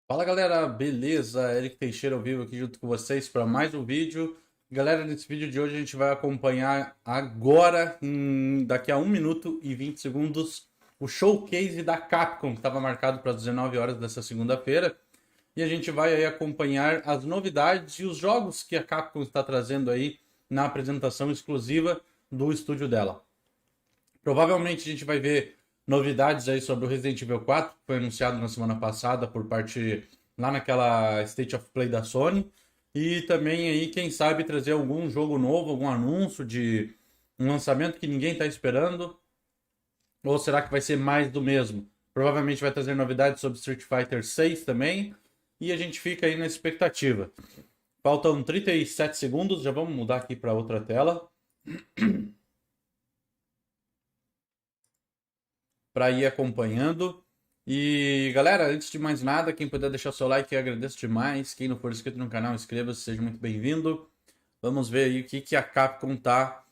Fala galera, beleza? Érick Teixeira ao vivo aqui junto com vocês para mais um vídeo. Galera, nesse vídeo de hoje a gente vai acompanhar agora, daqui a 1 minuto e 20 segundos, o showcase da Capcom, que estava marcado para as 19 horas dessa segunda-feira. E a gente vai aí acompanhar as novidades e os jogos que a Capcom está trazendo aí na apresentação exclusiva do estúdio dela. Provavelmente a gente vai ver novidades aí sobre o Resident Evil 4, que foi anunciado na semana passada por parte lá naquela State of Play da Sony. E também aí, quem sabe, trazer algum jogo novo, algum anúncio de um lançamento que ninguém está esperando. Ou será que vai ser mais do mesmo? Provavelmente vai trazer novidades sobre Street Fighter 6 também. E a gente fica aí na expectativa. Faltam 37 segundos, já vamos mudar aqui para outra tela. Para ir acompanhando. E galera, antes de mais nada, quem puder deixar seu like, eu agradeço demais. Quem não for inscrito no canal, inscreva-se, seja muito bem-vindo. Vamos ver aí o que a Capcom tá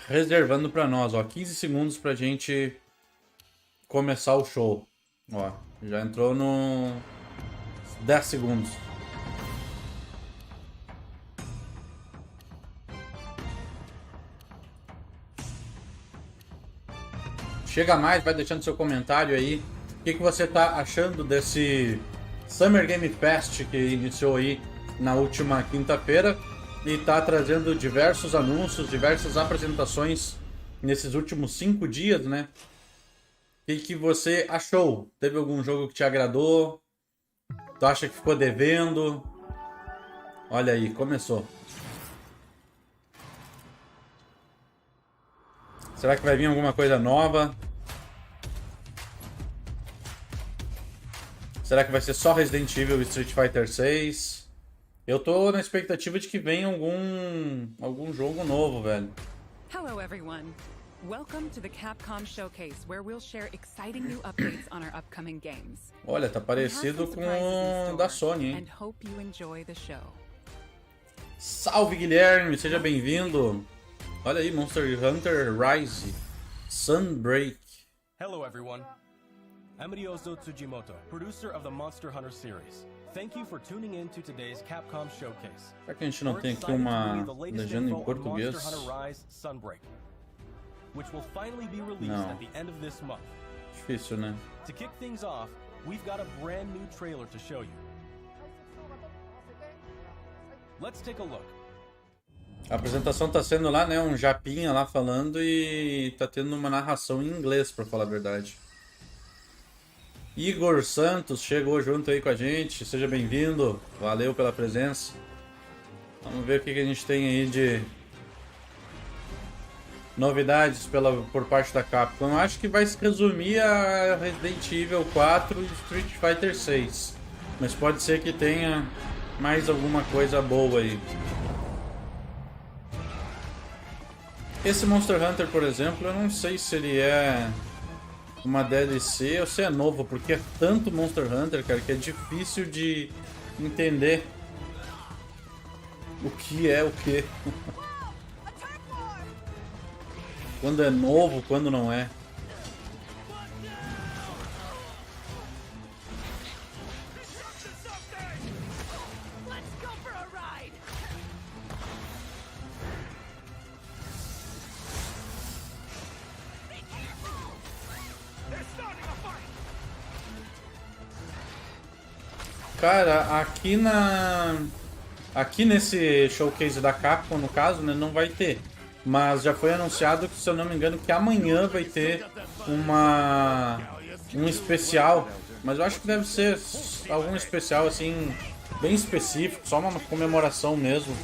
reservando para nós. Ó, 15 segundos pra gente começar o show. Ó, já entrou no 10 segundos. Chega mais, vai deixando seu comentário aí. O que você está achando desse Summer Game Fest que iniciou aí na última quinta-feira e está trazendo diversos anúncios, diversas apresentações nesses últimos 5 dias, né? O que você achou? Teve algum jogo que te agradou? Tu acha que ficou devendo? Olha aí, começou. Será que vai vir alguma coisa nova? Será que vai ser só Resident Evil e Street Fighter 6? Eu tô na expectativa de que venha algum jogo novo, velho. Hello everyone. Welcome to the Capcom showcase where we'll share exciting new updates on our upcoming games. Olha, tá parecido com o da Sony, hein? And hope you enjoy the show. Salve, Guilherme, seja bem-vindo. Olha aí, Monster Hunter Rise, Sunbreak. Hello everyone. I'm Ryozo Tsujimoto, producer of the Monster Hunter series. Thank you for tuning in to today's Capcom showcase. Será que a gente não tem aqui uma legenda em português? Monster Hunter Rise Sunbreak, which will finally be released at the end of this month. Difícil, né? To kick things off, we've got a brand new trailer to show you. Let's take a look. A apresentação tá sendo lá, né, um japinha lá falando e tá tendo uma narração em inglês, pra falar a verdade. Igor Santos chegou junto aí com a gente, seja bem-vindo, valeu pela presença. Vamos ver o que a gente tem aí de novidades por parte da Capcom. Eu acho que vai se resumir a Resident Evil 4 e Street Fighter 6, mas pode ser que tenha mais alguma coisa boa aí. Esse Monster Hunter, por exemplo, eu não sei se ele é uma DLC ou se é novo, porque é tanto Monster Hunter, cara, que é difícil de entender o que é o que. Quando é novo, quando não é. Cara, aqui nesse showcase da Capcom, no caso, né, não vai ter. Mas já foi anunciado que, se eu não me engano, que amanhã vai ter um especial. Mas eu acho que deve ser algum especial, assim, bem específico, só uma comemoração mesmo,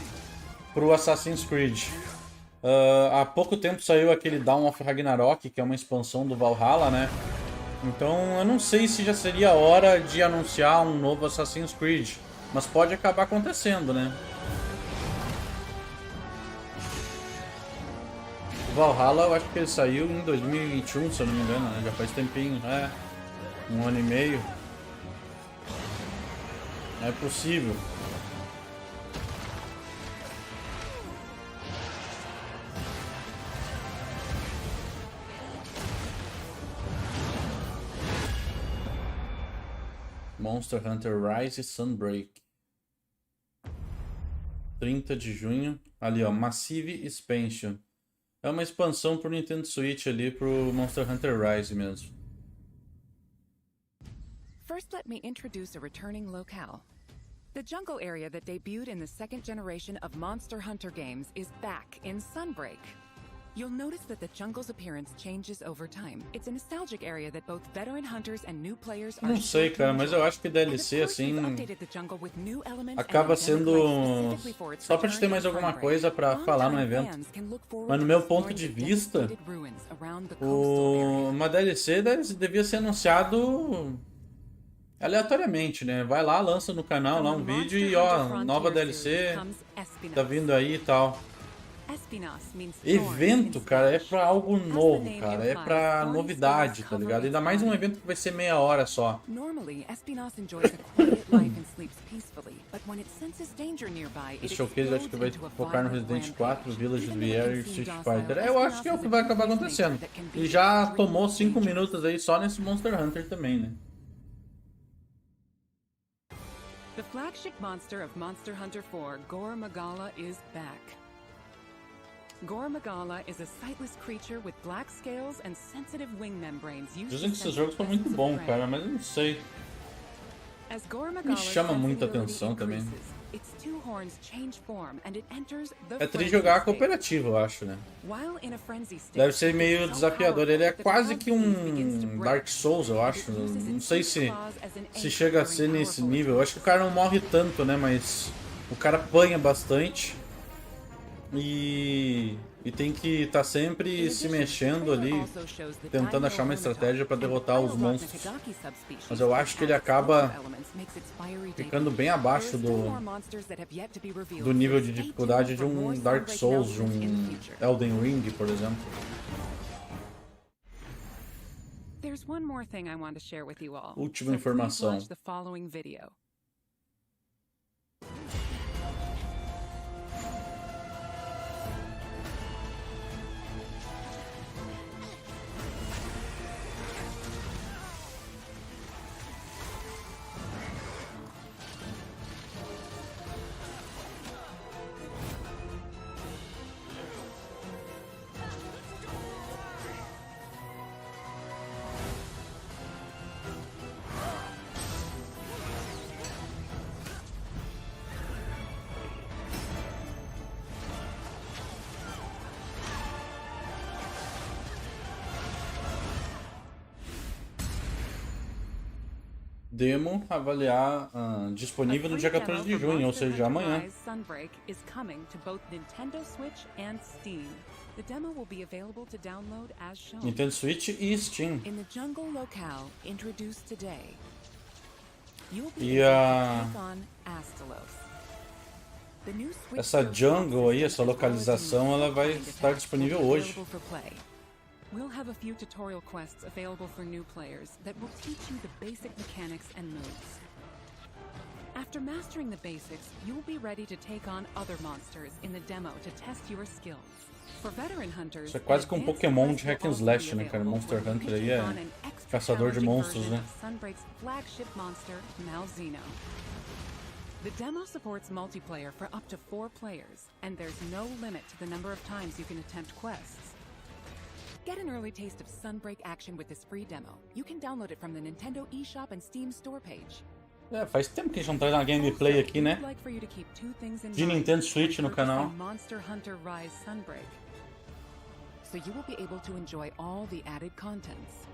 pro Assassin's Creed. Há pouco tempo saiu aquele Dawn of Ragnarok, que é uma expansão do Valhalla, né? Então eu não sei se já seria a hora de anunciar um novo Assassin's Creed, mas pode acabar acontecendo, né? O Valhalla, eu acho que ele saiu em 2021, se eu não me engano, né? Já faz tempinho, né? 1 ano e meio. É possível. Monster Hunter Rise e Sunbreak. 30 de junho. Ali, ó, Massive Expansion. É uma expansão pro Nintendo Switch ali, pro Monster Hunter Rise mesmo. First, let me introduce a returning locale. The jungle area that debuted in the second generation of Monster Hunter games is back in Sunbreak. You'll notice that the jungle's appearance changes over time. It's a nostalgic area that both veteran hunters and new players are. Não sei, cara, mas eu acho que DLC assim acaba sendo só pra te ter mais alguma coisa pra falar no evento. Mas no meu ponto de vista, uma DLC devia ser anunciado aleatoriamente, né? Vai lá, lança no canal lá um vídeo e ó, nova DLC tá vindo aí e tal. Evento, cara, é pra algo novo, cara, é pra novidade, tá ligado? Ainda mais um evento que vai ser meia hora só. Esse showcase acho que vai focar no Resident 4, Village of the Air e Street Fighter. Eu acho que é o que vai acabar acontecendo. E já tomou 5 minutos aí só nesse Monster Hunter também, né? The flagship monster of Monster Hunter 4, Gore Magala, is back. Gore Magala is a sightless creature with black scales and sensitive wing membranes. Dizem que esses jogos são muito bons, cara, mas eu não sei. Me chama muita atenção também. É triste jogar cooperativo, eu acho, né? Deve ser meio desafiador. Ele é quase que um Dark Souls, eu acho. Não sei se chega a ser nesse nível. Eu acho que o cara não morre tanto, né? Mas o cara apanha bastante. E tem que estar sempre se mexendo ali, tentando achar uma estratégia para derrotar os monstros. Mas eu acho que ele acaba ficando bem abaixo do nível de dificuldade de um Dark Souls, de um Elden Ring, por exemplo. Última informação. Demo avaliar disponível no dia 14 de junho, ou seja, amanhã. Nintendo Switch e Steam. E essa jungle aí, essa localização, ela vai estar disponível hoje. We'll have a few tutorial quests available for new players that will teach you the basic mechanics and moves. After mastering the basics, you will be ready to take on other monsters in the demo to test your skills. For veteran hunters, isso é quase que um Pokémon de hack and slash, né, cara? Monster Hunter aí é caçador de monstros, né? Sunbreak's flagship monster, Malzeno. The demo supports multiplayer for up to 4 players, and there's no limit to the number of times you can attempt quests. Get an early taste of Sunbreak action with this free demo. You can download it from the Nintendo eShop and Steam store page. É, faz tempo que a gente não traz uma gameplay aqui, né? De Nintendo Switch no canal. Monster Hunter Rise Sunbreak. So you will be able to enjoy all the added contents.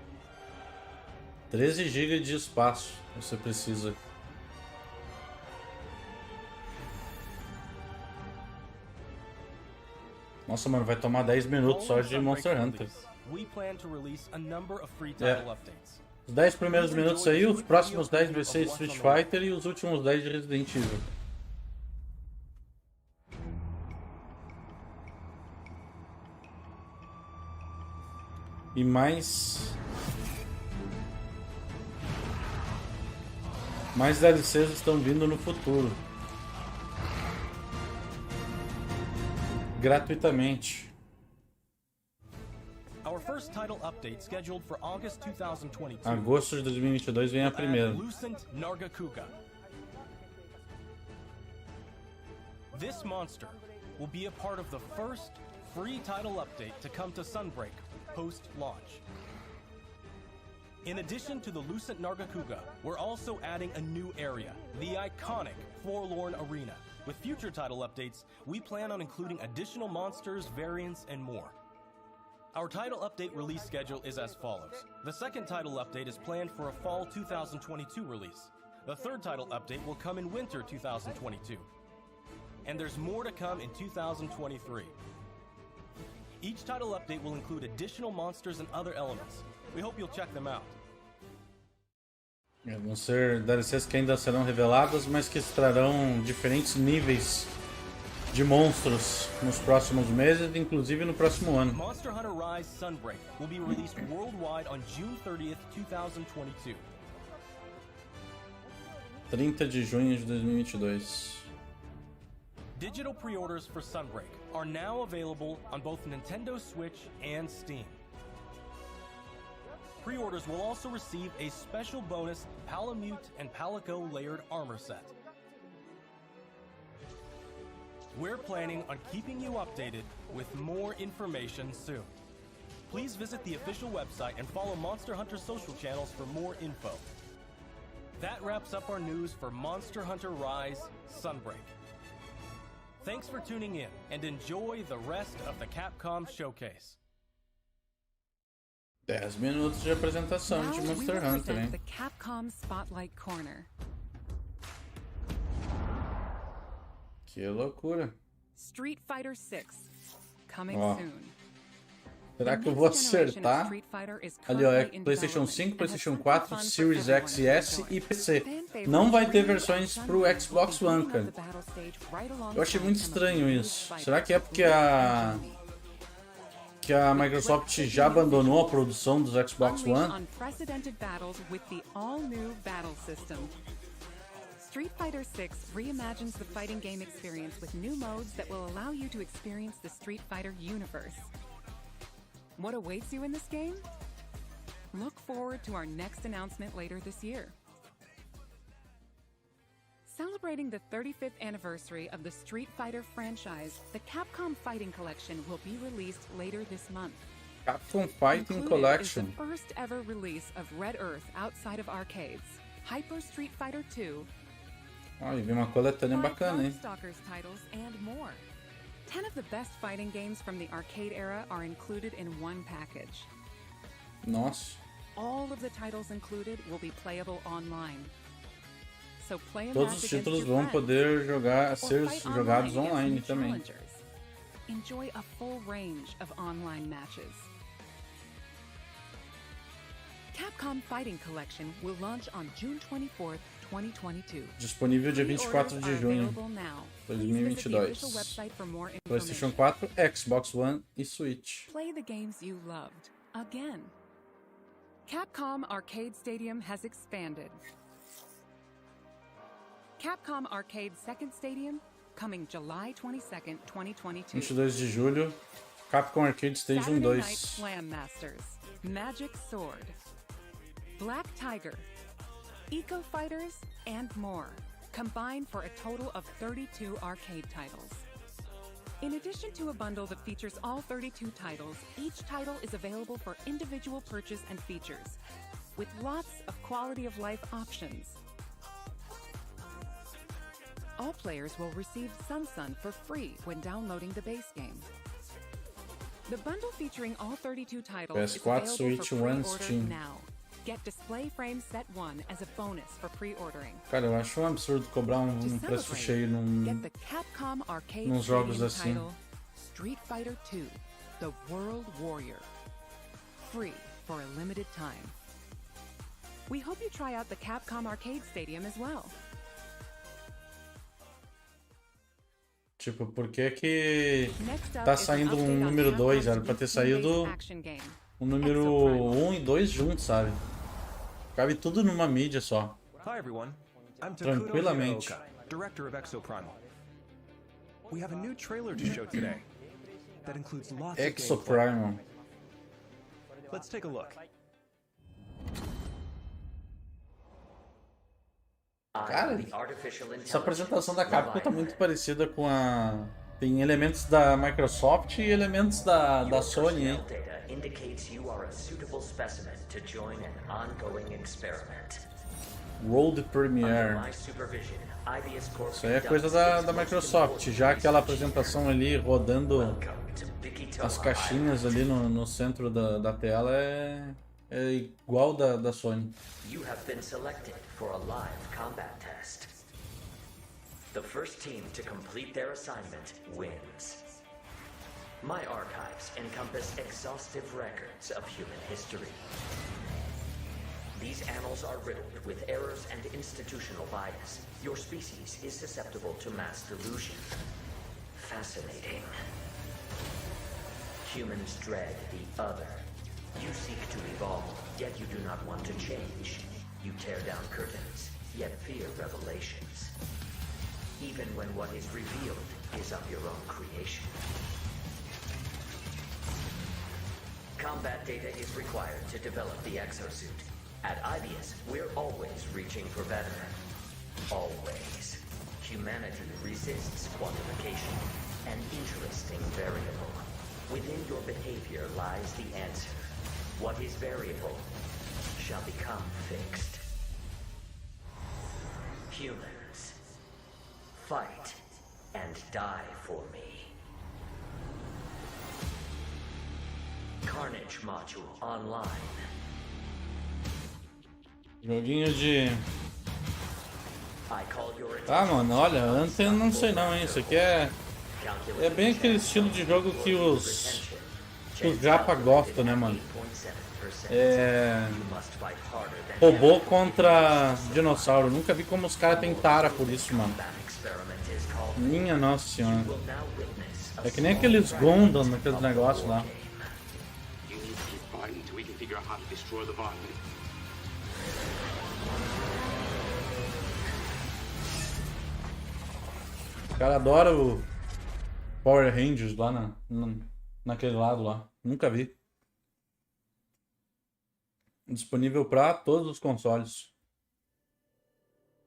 13 GB de espaço você precisa. Nossa, mano, vai tomar 10 minutos só de Monster Hunter. É. Os 10 primeiros minutos aí, os próximos 10 vai ser Street Fighter e os últimos 10 de Resident Evil. E mais DLCs estão vindo no futuro. Gratuitamente. first title update scheduled for August 2022. Agosto de 2022 vem a primeira. Lucent Nargacuga. This monster will be a part of the first free title update to come to Sunbreak post-launch. In addition to the Lucent Nargacuga, we're also adding a new area, the iconic Forlorn Arena. With future title updates, we plan on including additional monsters, variants, and more. Our title update release schedule is as follows. The second title update is planned for a fall 2022 release. The third title update will come in winter 2022. And there's more to come in 2023. Each title update will include additional monsters and other elements. We hope you'll check them out. Vão ser DLCs que ainda serão reveladas, mas que trarão diferentes níveis de monstros nos próximos meses, inclusive no próximo ano. Monster Hunter Rise Sunbreak will be released worldwide on June 30th, 2022. 30 de junho de 2022. Digital pre-orders for Sunbreak are now available on both Nintendo Switch and Steam. Pre-orders will also receive a special bonus Palamute and Palico layered armor set. We're planning on keeping you updated with more information soon. Please visit the official website and follow Monster Hunter social channels for more info. That wraps up our news for Monster Hunter Rise Sunbreak. Thanks for tuning in and enjoy the rest of the Capcom showcase. 10 minutos de apresentação Now de we Monster will Hunter, present hein? the Capcom Spotlight Corner. Que loucura. Street Fighter 6, coming Ó. soon. Será The que eu vou next generation of acertar? Street Fighter is Ali, ó, é currently in PlayStation development 5, and PlayStation has 4, something fun for Series everyone X to e S enjoy. e PC. Fan favorites Não vai ter Dream versões and pro Sunbreak Xbox will be One, beating cara. up the battle stage right Eu achei muito alongside some of estranho the isso. newest Será que é porque fighters. a Microsoft já abandonou a produção dos Xbox Unleash One? unprecedented battles with the all-new battle system. Street Fighter 6 reimagines the fighting game experience with new modes that will allow you to experience the Street Fighter universe. What awaits you in this game? Look forward to our next announcement later this year. Celebrating the 35th anniversary of the Street Fighter franchise, the Capcom Fighting Collection will be released later this month. Capcom Fighting Included Collection. is the first ever release of Red Earth outside of arcades, Hyper Street Fighter 2, Ó, e vem uma coletânea 5 bacana, hein? Darkstalkers titles, and more. 10 of the best fighting games from the arcade era are included in one package. Nossa. All of the titles included will be playable online. So play a Todos match os against títulos your vão friends, poder or ser fight jogados against online new também. challengers. Enjoy a full range of online matches. Capcom Fighting Collection will launch on June 24th, 2022. Disponível dia 24 de Pre-orders are junho available now. Please visit the 2022. official website for more PlayStation information. 4, Xbox One e Switch. Play the games you loved again. Capcom Arcade Stadium has expanded. Capcom Arcade Second Stadium, coming July 22nd, 2022. 22 de julho, Capcom Arcade Stadium Saturday 2. Night Slam Masters, Magic Sword, Black Tiger, Eco Fighters, and more, combined for a total of 32 arcade titles. In addition to a bundle that features all 32 titles, each title is available for individual purchase and features, with lots of quality of life options. All players will receive Sun for free when downloading the base game. The bundle featuring all 32 titles is PS4, available Switch, for One, pre-order Steam. now. Get Display Frame Set 1 as a bonus for pre-ordering. Cara, eu acho um absurdo cobrar To preço celebrate, cheio get the Capcom Arcade nos jogos Stadium assim. title Street Fighter 2: The World Warrior. Free for a limited time. We hope you try out the Capcom Arcade Stadium as well. Tipo, por que que Next up tá is an saindo update on número 2? Era Capcom's pra ter DC-based saído action game. número Exoprimal. 1 e 2 juntos, sabe? Cabe tudo numa mídia só. Hi everyone, I'm Takuto Tranquilamente. Hiraoka, director of Exoprimal. We have a new trailer to show today that includes lots of gameplay. Exoprimal. Let's take a look. Cara, essa apresentação da Capcom tá muito parecida com a... Tem elementos da Microsoft e elementos da Sony, hein? World Premiere. Isso aí é coisa da Microsoft, já aquela apresentação ali rodando as caixinhas ali no centro da tela é igual da Sony. You have been selected for a live combat test. The first team to complete their assignment wins. My archives encompass exhaustive records of human history. These annals are riddled with errors and institutional bias. Your species is susceptible to mass delusion. Fascinating. Humans dread the other. You seek to evolve, yet you do not want to change. You tear down curtains, yet fear revelations. Even when what is revealed is of your own creation. Combat data is required to develop the exosuit. At IBIS, we're always reaching for better. Always. Humanity resists quantification, an interesting variable. Within your behavior lies the answer. What is variable shall become fixed. Humans, fight and die for me. Carnage Module online. Joguinho de... I call your Tá, mano, olha, antes eu não sei não, hein? Isso aqui é bem aquele estilo de jogo que os japa gostam, né, mano? É... Robô contra dinossauro. Nunca vi como os caras têm tara por isso, mano. Minha nossa senhora. É que nem aqueles Gundam naqueles negócios lá. O cara adora o Power Rangers lá naquele lado lá. Nunca vi. Disponível para todos os consoles.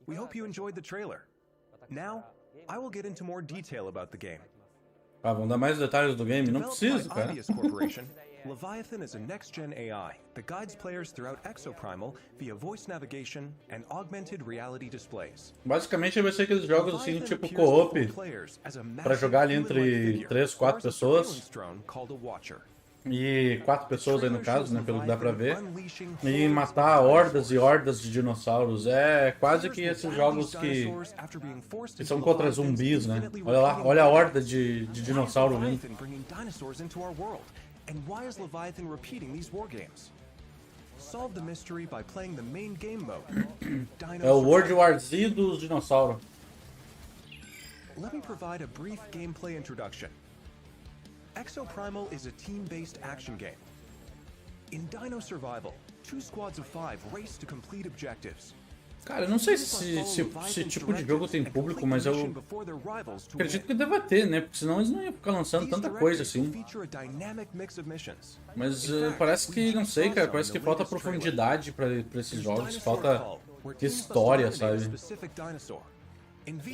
We hope you enjoyed the trailer. Now, I will get into more detail about the game. Ah, vamos dar mais detalhes do game? Não Developed preciso, by cara. Obvious Corporation, Leviathan is a next-gen AI that guides players throughout Exoprimal via voice navigation and augmented reality displays. Basicamente vai ser aqueles jogos assim, tipo co-op, para jogar ali entre 3, 4 pessoas. E 4 pessoas aí no caso, né, pelo que dá pra ver. E matar hordas e hordas de dinossauros. É quase que esses jogos que são contra zumbis, né? Olha lá, olha a horda de dinossauro vindo. And why is Leviathan repeating these war games? Solve the mystery by playing the main game mode. É o World War Z dos dinossauros. Let me provide a brief gameplay introduction. Exoprimal is a team-based action game. In Dino Survival, 2 squads of 5 race to complete objectives. Cara, eu não sei se esse tipo de jogo tem público, mas eu acredito que deva ter, né? Porque senão eles não iam ficar lançando tanta coisa assim. Mas parece que, não sei, cara, parece que falta profundidade pra esses jogos, falta história, sabe?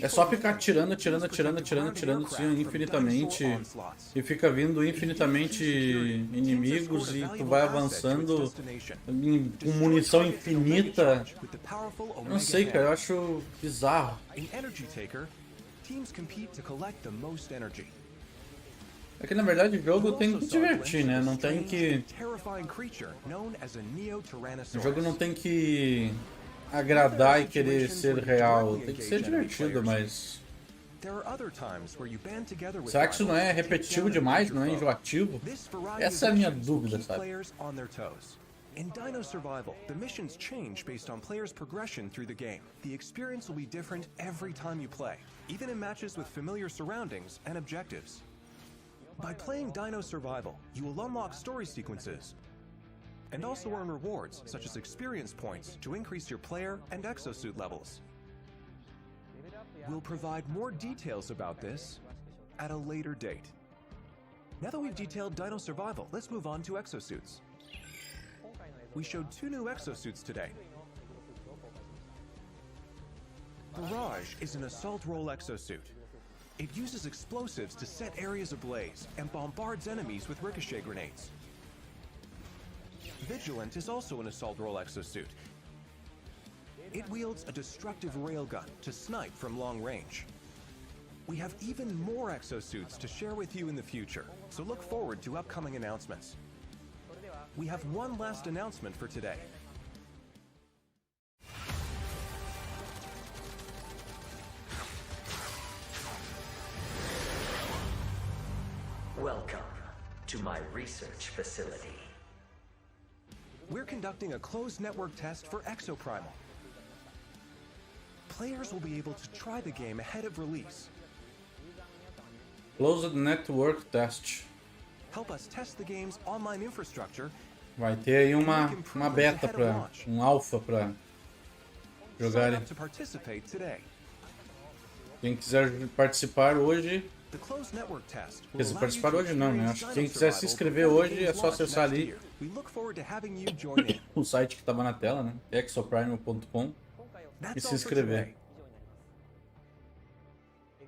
É só ficar atirando assim, infinitamente, e fica vindo infinitamente inimigos e tu vai avançando com munição infinita. Não sei, cara, eu acho bizarro. É que na verdade o jogo tem que divertir, né? Não tem que... O jogo não tem que agradar e querer ser real. Tem que ser divertido, mas... Será que isso não é repetitivo demais? Não é enjoativo? Essa é a minha dúvida, sabe? In Dino Survival, the missions change based on players' progression through the game. The experience will be different every time you play, even in matches with familiar surroundings and objectives. By playing Dino Survival, you will unlock story sequences and also earn rewards such as experience points to increase your player and exosuit levels. We'll provide more details about this at a later date. Now that we've detailed Dino Survival, let's move on to exosuits. we showed 2 new exosuits today. Barrage is an assault role exosuit. It uses explosives to set areas ablaze and bombards enemies with ricochet grenades. Vigilant is also an assault role exosuit. It wields a destructive railgun to snipe from long range. We have even more exosuits to share with you in the future, so look forward to upcoming announcements. We have one last announcement for today. Welcome to my research facility. We're conducting a closed network test for Exoprimal. Players will be able to try the game ahead of release. Closed Network Test. Help us test the game's online infrastructure. Vai ter aí uma beta alpha pra jogarem. To participate today. Quem quiser participar hoje, The closed network test will quer dizer, allow you participar to hoje não, né? experience Acho que quem dino quiser se survival inscrever before the hoje é game's só launch acessar next ali year. We look forward to having you join in. o site que estava na tela, né? exoprimal.com e That's se all for inscrever. today.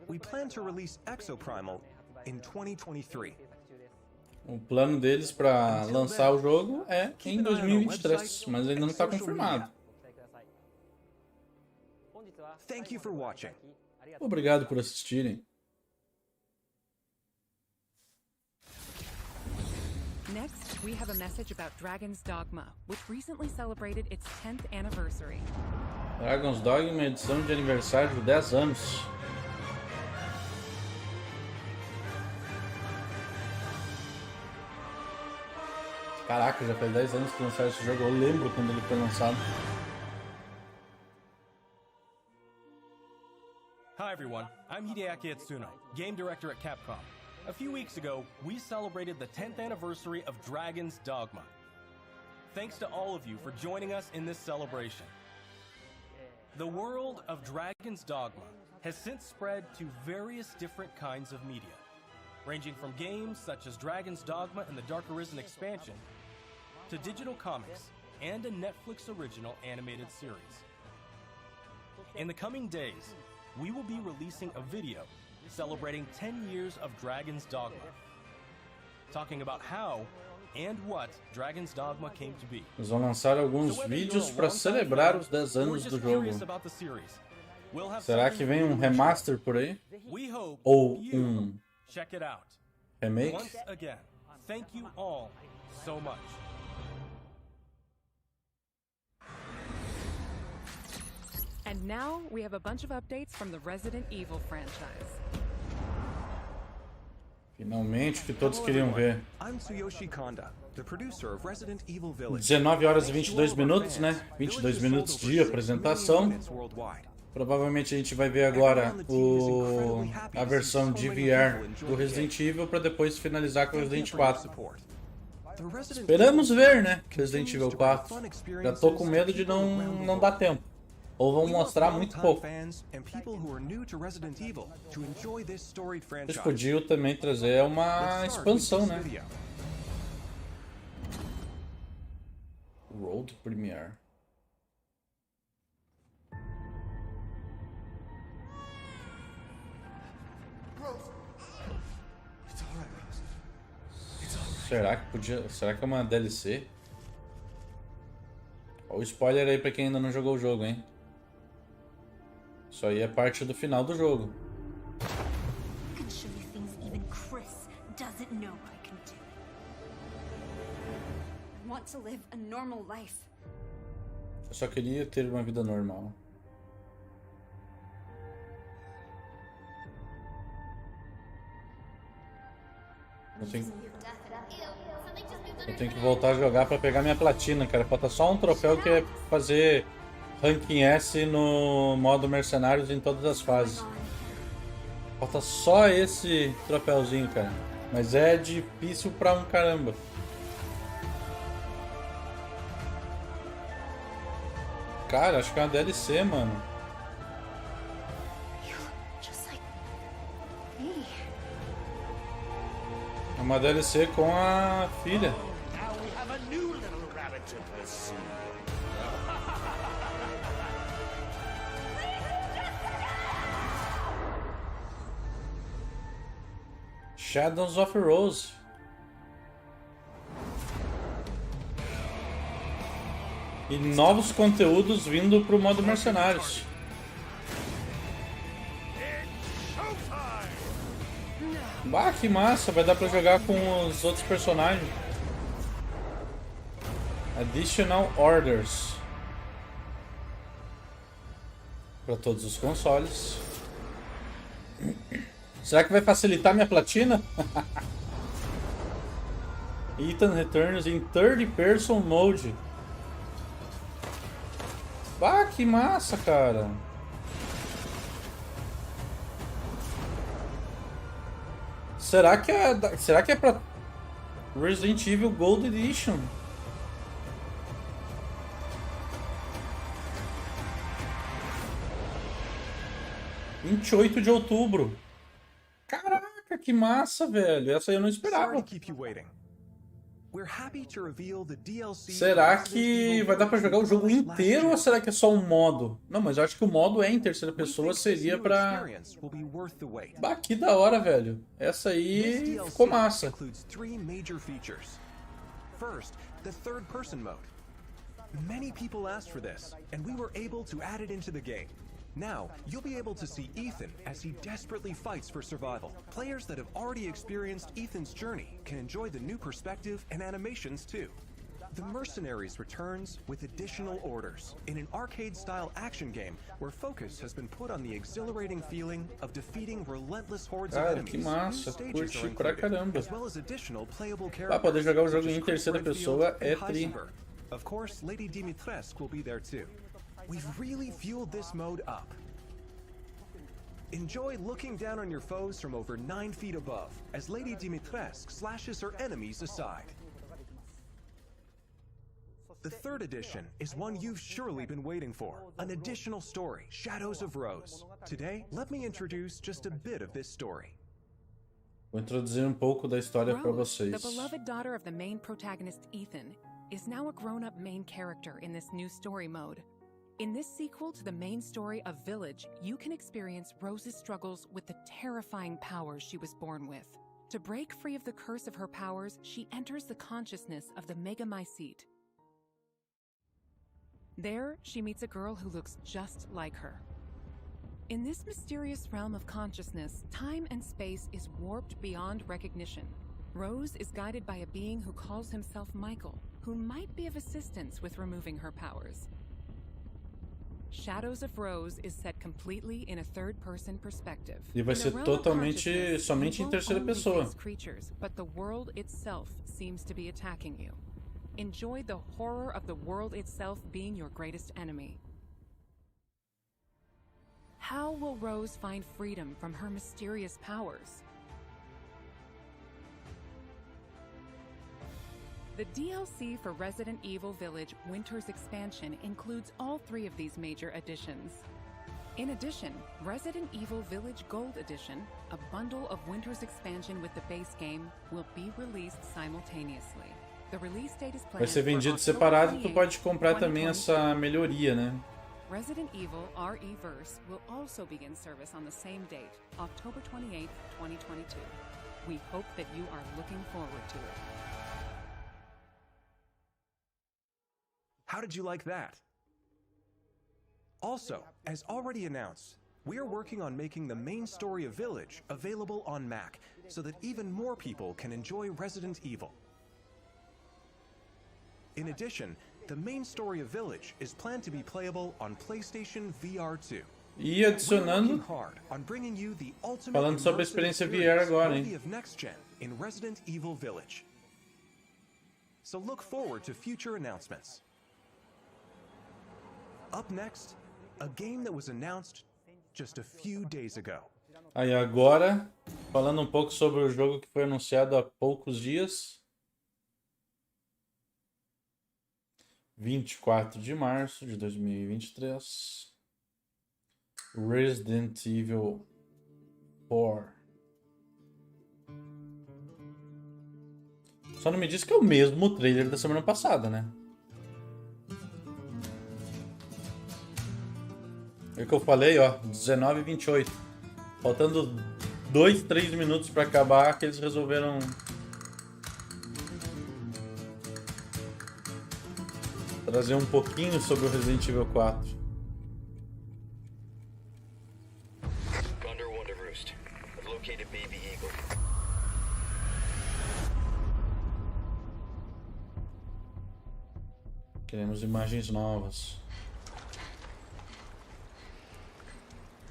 We plan to release Exoprimal in 2023. O plano deles para lançar o jogo é em 2023, mas ainda não está confirmado. Thank you for watching. Obrigado por assistirem. Next, we have a message about Dragon's Dogma, which recently celebrated its 10th anniversary. Dragon's Dogma, edição de aniversário de 10 anos. Caraca, já faz 10 anos que lançaram esse jogo, eu lembro quando ele foi lançado. Hi everyone, I'm Hideaki Itsuno, game director at Capcom. A few weeks ago, we celebrated the 10th anniversary of Dragon's Dogma. Thanks to all of you for joining us in this celebration. The world of Dragon's Dogma has since spread to various different kinds of media, ranging from games such as Dragon's Dogma and the Dark Arisen expansion, to digital comics and a Netflix original animated series. In the coming days, we will be releasing a video celebrating 10 years of Dragon's Dogma, talking about how and what Dragon's Dogma came to be. Eles vão lançar alguns vídeos para celebrar os 10 anos do jogo. Será que vem um remaster por aí? Ou um remake? Once again, thank you all so much. And now, we have a bunch of updates from the Resident Evil franchise. Finalmente, o que todos queriam ver. I'm Tsuyoshi Kanda, the producer of Resident Evil Village. 19 horas e 22 minutos, né? 22 minutos de apresentação. Provavelmente a gente vai ver agora a versão de VR do Resident Evil para depois finalizar com o Resident 4. Esperamos ver, né? Resident Evil 4. Já tô com medo de não dar tempo. Ou vão mostrar muito pouco. Eles podiam também trazer uma expansão, né? World Premiere. Será que é uma DLC? Olha o spoiler aí pra quem ainda não jogou o jogo, hein? Isso aí é parte do final do jogo. Eu só queria ter uma vida normal. Eu tenho que voltar a jogar pra pegar minha platina, cara. Falta só um troféu que é fazer ranking S no modo mercenários em todas as fases. Falta só esse troféuzinho, cara. Mas é difícil pra um caramba. Cara, acho que é uma DLC, mano. É uma DLC com a filha. Now we have a new little rabbit to pursue. Shadows of Rose. E novos conteúdos vindo pro modo Mercenários. Bah, que massa! Vai dar pra jogar com os outros personagens. Additional Orders. Para todos os consoles. Será que vai facilitar minha platina? Ethan returns in third person mode. Bah, que massa, cara. Será que é pra Resident Evil Gold Edition? Dia 28 de outubro. Caraca, que massa, velho. Essa aí eu não esperava. Será que vai dar pra jogar o jogo inteiro ou será que é só um modo? Não, mas eu acho que o modo é em terceira pessoa, seria pra... Bah, que da hora, velho. Essa aí ficou massa. First, the third person mode. Many people asked for this, and we were able to add it into the game. Now, you'll be able to see Ethan as he desperately fights for survival. Players that have already experienced Ethan's journey can enjoy the new perspective and animations too. The Mercenaries returns with additional orders in an arcade-style action game where focus has been put on the exhilarating feeling of defeating relentless hordes of enemies. Que massa, New curti stages are pra included, caramba. as well as additional playable Pra poder characters, jogar o jogo such as em terceira Chris pessoa Redfield é and tri. Heisenberg. Of course, Lady Dimitrescu will be there too. We've really fueled this mode up. Enjoy looking down on your foes from over 9 feet above as Lady Dimitrescu slashes her enemies aside. The third edition is one you've surely been waiting for, an additional story, Shadows of Rose. Today, let me introduce just a bit of this story. Vou introduzir um pouco da história para Rose, vocês. the beloved daughter of the main protagonist Ethan, is now a grown-up main character in this new story mode. In this sequel to the main story of Village, you can experience Rose's struggles with the terrifying powers she was born with. To break free of the curse of her powers, she enters the consciousness of the Megamycete. There, she meets a girl who looks just like her. In this mysterious realm of consciousness, time and space is warped beyond recognition. Rose is guided by a being who calls himself Michael, who might be of assistance with removing her powers. Shadows of Rose is set completely in a third-person perspective. E vai ser totalmente somente em terceira pessoa. Creatures, but the world itself seems to be attacking you. Enjoy the horror of the world itself being your greatest enemy. How will Rose find freedom from her mysterious powers? The DLC for Resident Evil Village Winter's Expansion includes all 3 of these major additions. In addition, Resident Evil Village Gold Edition, a bundle of Winter's Expansion with the base game, will be released simultaneously. The release date is planned Vai ser vendido for separado e October tu pode comprar 28, também essa melhoria, né? Resident Evil RE-Verse will also begin service on the same date, October 28, 2022. We hope that you are looking forward to it. How did you like that? Also, as already announced, we are working on making the main story of Village available on Mac so that even more people can enjoy Resident Evil. In addition, the main story of Village is planned to be playable on PlayStation VR 2. E adicionando, falando sobre a experiência VR agora, hein? Next gen in Resident Evil Village. So look forward to future announcements. Up next, a game that was announced just a few days ago. Aí agora, falando um pouco sobre o jogo que foi anunciado há poucos dias. 24 de março de 2023. Resident Evil 4. Só não me diz que é o mesmo trailer da semana passada, né? É o que eu falei, ó, 19h28. Faltando 2, 3 minutos pra acabar, que eles resolveram trazer um pouquinho sobre o Resident Evil 4. Queremos imagens novas.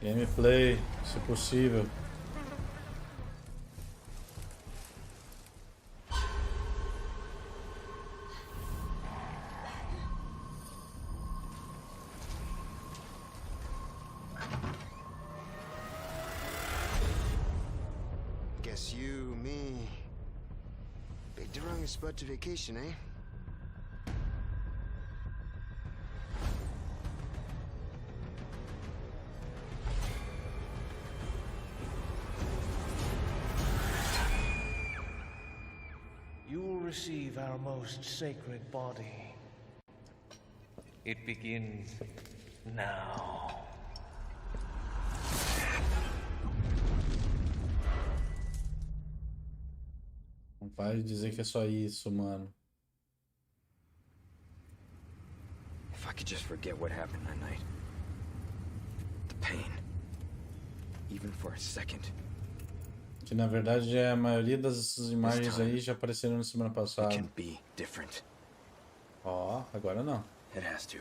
Gameplay, se possível. Guess you, me, picked the wrong spot to vacation, eh? You will receive our most sacred body. It begins now. Não pare de dizer que é só isso, mano. If I could just forget what happened that night. The pain. Even for a second. Que na verdade a maioria das imagens aí já apareceram na semana It passada. can be different. Ó, agora não. It has to.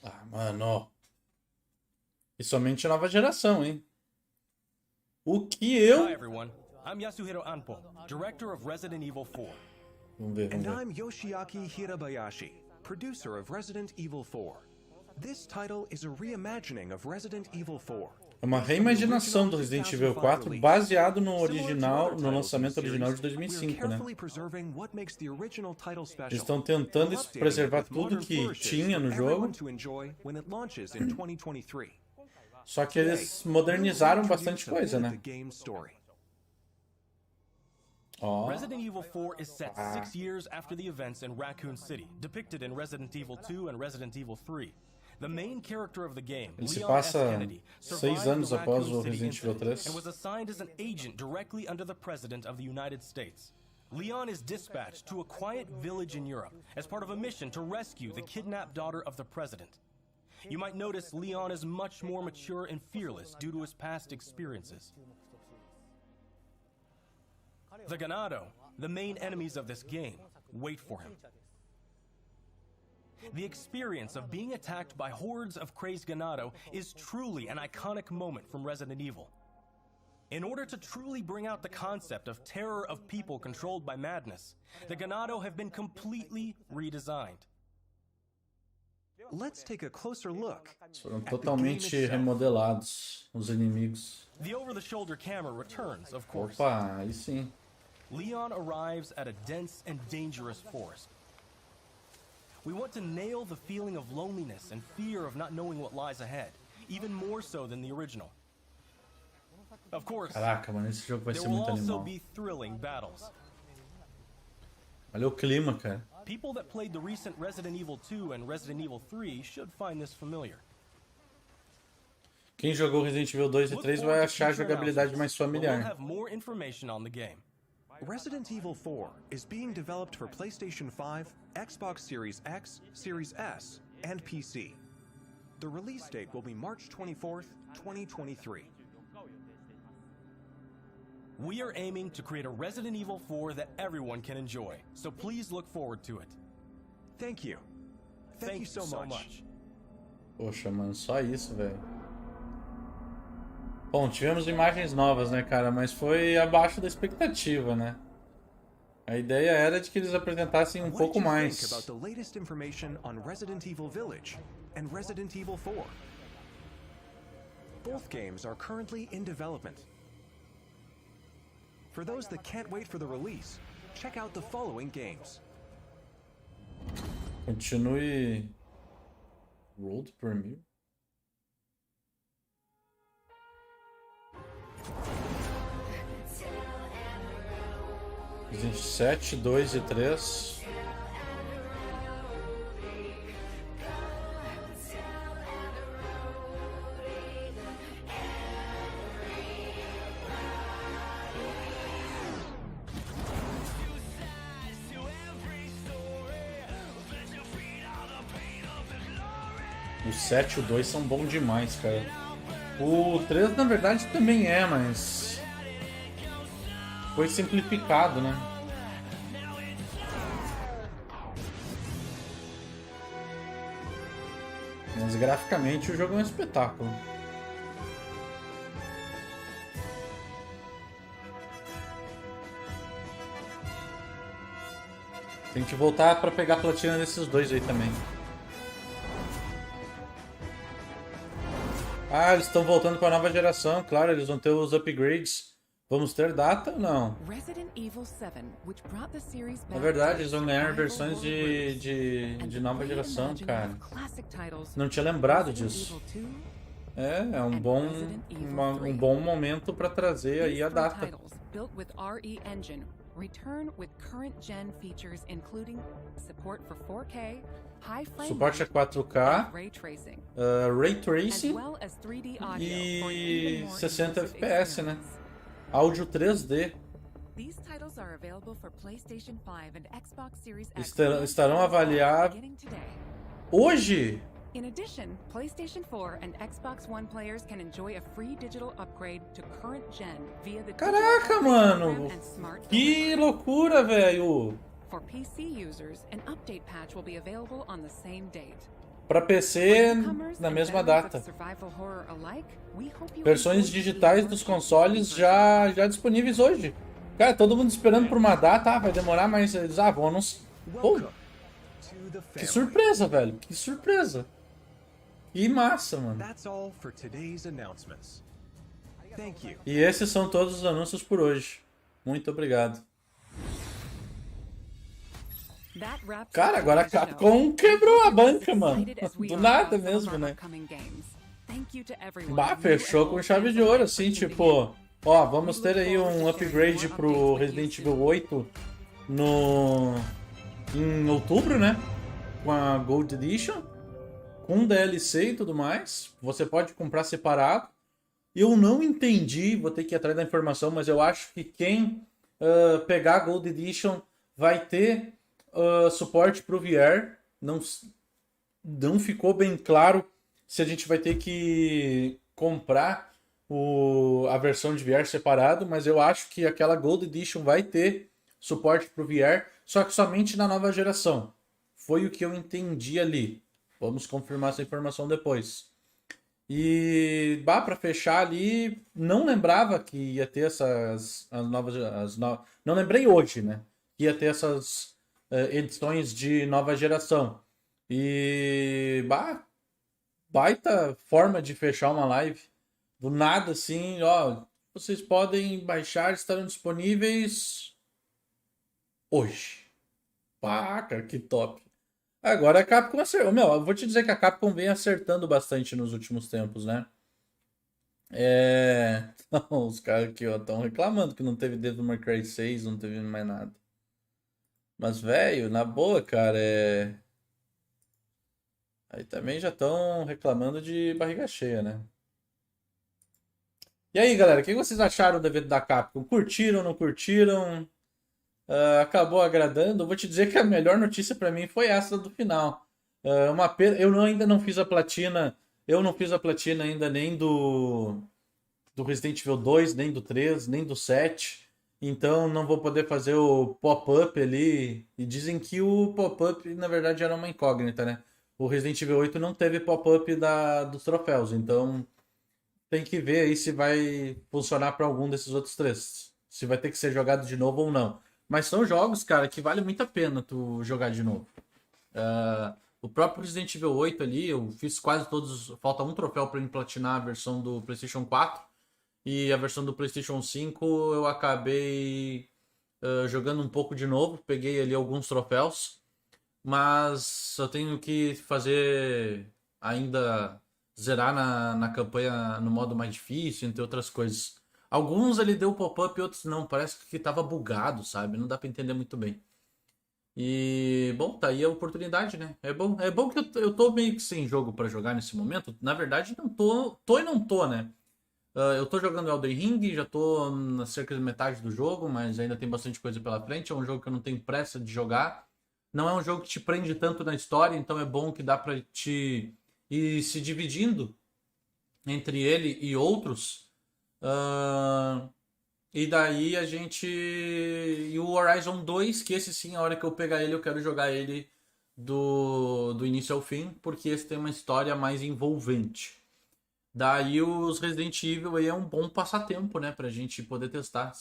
Ah, mano. E somente nova geração, hein? O que Hi eu... everyone, I'm Yasuhiro Anpo, director of Resident Evil 4. Vamos ver, And vamos ver. I'm Yoshiaki Hirabayashi, producer of Resident Evil 4. This title is a reimagining of Resident Evil 4. É uma reimaginação do Resident Evil 4 baseado no original, no lançamento original de 2005, né? Eles estão tentando preservar tudo que tinha no jogo, só que eles modernizaram bastante coisa, né? Ó, Resident Evil 4 is set 6 years after the events in Raccoon City, depicted in Resident Evil 2 and Resident Evil 3. The main character of the game, ele se Leon S. passa Kennedy, 6 anos survived the após o Raccoon City Resident Evil incident 3. and was assigned as an agent directly under the President of the United States. Leon is dispatched to a quiet village in Europe as part of a mission to rescue the kidnapped daughter of the President. You might notice Leon is much more mature and fearless due to his past experiences. The Ganado, the main enemies of this game, wait for him. The experience of being attacked by hordes of crazed Ganado is truly an iconic moment from Resident Evil. In order to truly bring out the concept of terror of people controlled by madness, the Ganado have been completely redesigned. Let's take a closer look. Foram totalmente remodelados os inimigos. The over-the-shoulder camera returns, of course. Opa, aí sim. Leon arrives at a dense and dangerous forest. We want to nail the feeling of loneliness and fear of not knowing what lies ahead, even more so than the original. Of course, Caraca, mano, esse jogo vai there ser will muito also animal. be thrilling battles. Olha o clima, cara. People that played the recent Resident Evil 2 and Resident Evil 3 should find this familiar. Quem jogou Resident Evil 2 e 3 vai achar a jogabilidade mais We'll familiar. have more information on the game. Resident Evil 4 is being developed for PlayStation 5, Xbox Series X, Series S, and PC. The release date will be March 24th, 2023. We are aiming to create a Resident Evil 4 that everyone can enjoy, so please look forward to it. Thank you. Thank you so much. Poxa, mano, só isso, velho. Bom, tivemos imagens novas, né, cara? Mas foi abaixo da expectativa, né? A ideia era de que eles apresentassem um pouco What did you mais. think about the latest information on Resident Evil Village and Resident Evil 4? Both games are currently in development. For those that can't wait for the release, check out the following games. Continue. World Premiere. Resident 7, 2 e 3. O 7 e o 2 são bons demais, cara. O 3 na verdade também é, mas foi simplificado, né? Mas graficamente o jogo é um espetáculo. Tem que voltar pra pegar a platina desses dois aí também. Ah, eles estão voltando para a nova geração, claro, eles vão ter os upgrades. Vamos ter data ou não? É verdade, eles vão ganhar versões de nova geração, cara. Não tinha lembrado disso. É um bom momento para trazer aí a data. Return with current gen features including support for 4K, high frame suporte a 4K, ray tracing, ray tracing as well as 3D audio e 60 FPS, né? Áudio 3D. These titles are available for PlayStation 5 and Xbox Series X. Estarão avaliados hoje. In addition, PlayStation 4 and Xbox One players can enjoy a free digital upgrade to current gen via the Caraca, mano! Que loucura, velho! For PC users, an update patch will be available on the same date. Para PC na mesma data. Versões digitais dos consoles já disponíveis hoje. Cara, todo mundo esperando por uma data, vai demorar, mas eles vão anunciar. Que surpresa, velho! Que surpresa! Que massa, mano. E esses são todos os anúncios por hoje. Muito obrigado. Cara, agora a Capcom quebrou a banca, mano. Do nada mesmo, né? Bah, fechou com chave de ouro, assim, tipo... Ó, vamos ter aí um upgrade pro Resident Evil 8 em outubro, né? Com a Gold Edition. Com DLC e tudo mais. Você pode comprar separado. Eu não entendi, vou ter que ir atrás da informação, mas eu acho que quem pegar a Gold Edition vai ter suporte para o VR. Não ficou bem claro se a gente vai ter que comprar a versão de VR separado, mas eu acho que aquela Gold Edition vai ter suporte para o VR, só que somente na nova geração. Foi o que eu entendi ali. Vamos confirmar essa informação depois. E, para fechar ali, não lembrava que ia ter essas não lembrei hoje, né? Que ia ter essas edições de nova geração. E, baita forma de fechar uma live. Do nada, assim, ó, vocês podem baixar, estarão disponíveis hoje. Pá, cara, que top. Agora a Capcom acertou. Meu, eu vou te dizer que a Capcom vem acertando bastante nos últimos tempos, né? Não, os caras aqui, ó, estão reclamando que não teve Devil May Cry 6, não teve mais nada. Mas, velho, na boa, cara, aí também já estão reclamando de barriga cheia, né? E aí, galera, o que vocês acharam do evento da Capcom? Curtiram, não curtiram? Acabou agradando? Eu vou te dizer que a melhor notícia pra mim foi essa do final. Uma pena, ainda não fiz a platina. Eu não fiz a platina ainda nem do Resident Evil 2, nem do 3, nem do 7. Então não vou poder fazer o pop-up ali. E dizem que o pop-up, na verdade, era uma incógnita, né? O Resident Evil 8 não teve pop-up dos troféus. Então tem que ver aí se vai funcionar para algum desses outros três. Se vai ter que ser jogado de novo ou não. Mas são jogos, cara, que vale muito a pena tu jogar de novo. O próprio Resident Evil 8 ali, eu fiz quase todos... Falta um troféu para me platinar a versão do PlayStation 4. E a versão do PlayStation 5 eu acabei jogando um pouco de novo. Peguei ali alguns troféus. Mas eu tenho que fazer ainda... Zerar na campanha no modo mais difícil, entre outras coisas. Alguns ele deu pop-up e outros não. Parece que tava bugado, sabe? Não dá pra entender muito bem. E, bom, tá aí a oportunidade, né? É bom que eu tô meio que sem jogo pra jogar nesse momento. Na verdade, não tô e não tô, né? Eu tô jogando Elden Ring, já tô na cerca de metade do jogo, mas ainda tem bastante coisa pela frente. É um jogo que eu não tenho pressa de jogar. Não é um jogo que te prende tanto na história, então é bom que dá pra te e se dividindo entre ele e outros. E daí a gente... E o Horizon 2, que esse sim, a hora que eu pegar ele, eu quero jogar ele do início ao fim, porque esse tem uma história mais envolvente. Daí os Resident Evil aí é um bom passatempo, né, pra gente poder testar.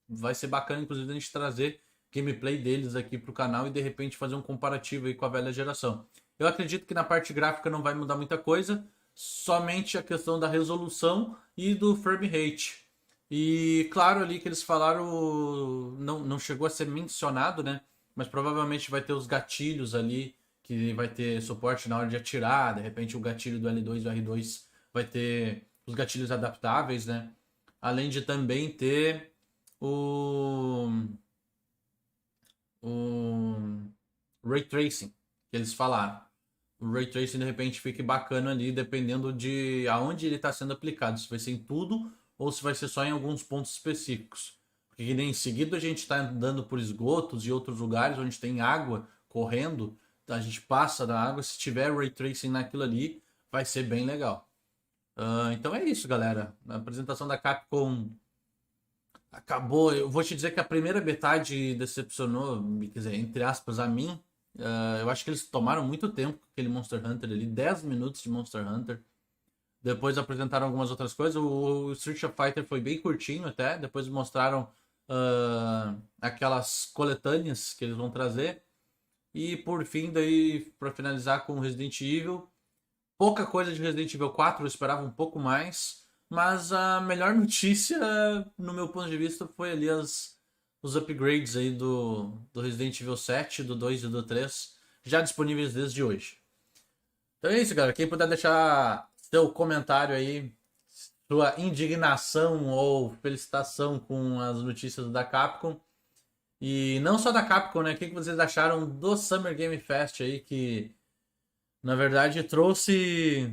Vai ser bacana, inclusive, a gente trazer gameplay deles aqui pro canal e de repente fazer um comparativo aí com a velha geração. Eu acredito que na parte gráfica não vai mudar muita coisa, somente a questão da resolução e do frame rate. E claro ali que eles falaram, não chegou a ser mencionado, né, mas provavelmente vai ter os gatilhos ali, que vai ter suporte na hora de atirar, de repente o gatilho do L2 e do R2 vai ter os gatilhos adaptáveis, né? Além de também ter o Ray Tracing, que eles falaram. O Ray Tracing de repente fique bacana ali, dependendo de aonde ele está sendo aplicado. Se vai ser em tudo ou se vai ser só em alguns pontos específicos. Porque nem em seguida a gente está andando por esgotos e outros lugares onde tem água correndo, a gente passa da água, se tiver Ray Tracing naquilo ali, vai ser bem legal. Então é isso, galera. A apresentação da Capcom acabou. Eu vou te dizer que a primeira metade decepcionou, quer dizer, entre aspas, a mim. Eu acho que eles tomaram muito tempo com aquele Monster Hunter ali, 10 minutos de Monster Hunter. Depois apresentaram algumas outras coisas. O Street Fighter foi bem curtinho até. Depois mostraram aquelas coletâneas que eles vão trazer. E por fim, daí, para finalizar com Resident Evil. Pouca coisa de Resident Evil 4, eu esperava um pouco mais. Mas a melhor notícia, no meu ponto de vista, foi ali os upgrades aí do Resident Evil 7, do 2 e do 3, já disponíveis desde hoje. Então é isso, galera. Quem puder deixar seu comentário aí, sua indignação ou felicitação com as notícias da Capcom. E não só da Capcom, né? O que vocês acharam do Summer Game Fest aí, que na verdade trouxe,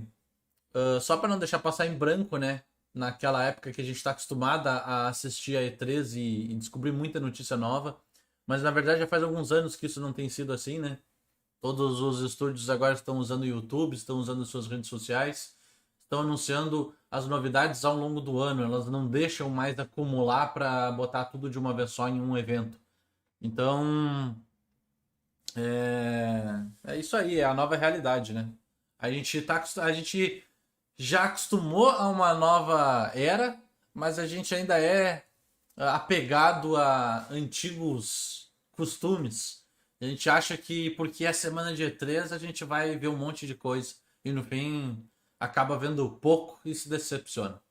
só para não deixar passar em branco, né? Naquela época que a gente está acostumado a assistir a E3 e descobrir muita notícia nova. Mas na verdade já faz alguns anos que isso não tem sido assim, né? Todos os estúdios agora estão usando o YouTube, estão usando suas redes sociais, estão anunciando as novidades ao longo do ano. Elas não deixam mais acumular para botar tudo de uma vez só em um evento. Então, é isso aí, é a nova realidade, né? A gente já acostumou a uma nova era, mas a gente ainda é apegado a antigos costumes. A gente acha que porque é semana de E3 a gente vai ver um monte de coisa e no fim acaba vendo pouco e se decepciona.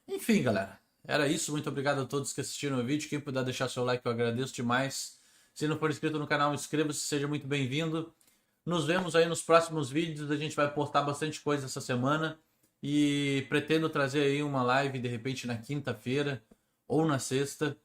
Enfim, galera. Era isso, muito obrigado a todos que assistiram o vídeo. Quem puder deixar seu like eu agradeço demais. Se não for inscrito no canal, inscreva-se, seja muito bem-vindo. Nos vemos aí nos próximos vídeos, a gente vai postar bastante coisa essa semana. E pretendo trazer aí uma live de repente na quinta-feira ou na sexta,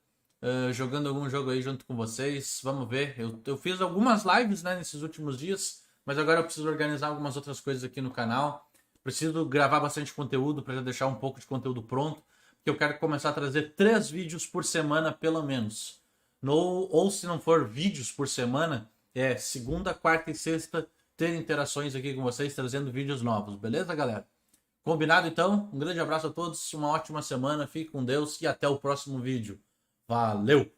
jogando algum jogo aí junto com vocês. Vamos ver, eu fiz algumas lives, né, nesses últimos dias, mas agora eu preciso organizar algumas outras coisas aqui no canal. Preciso gravar bastante conteúdo para já deixar um pouco de conteúdo pronto. Que eu quero começar a trazer 3 vídeos por semana, pelo menos. Ou se não for vídeos por semana, segunda, quarta e sexta, ter interações aqui com vocês, trazendo vídeos novos. Beleza, galera? Combinado, então? Um grande abraço a todos, uma ótima semana, fique com Deus e até o próximo vídeo. Valeu!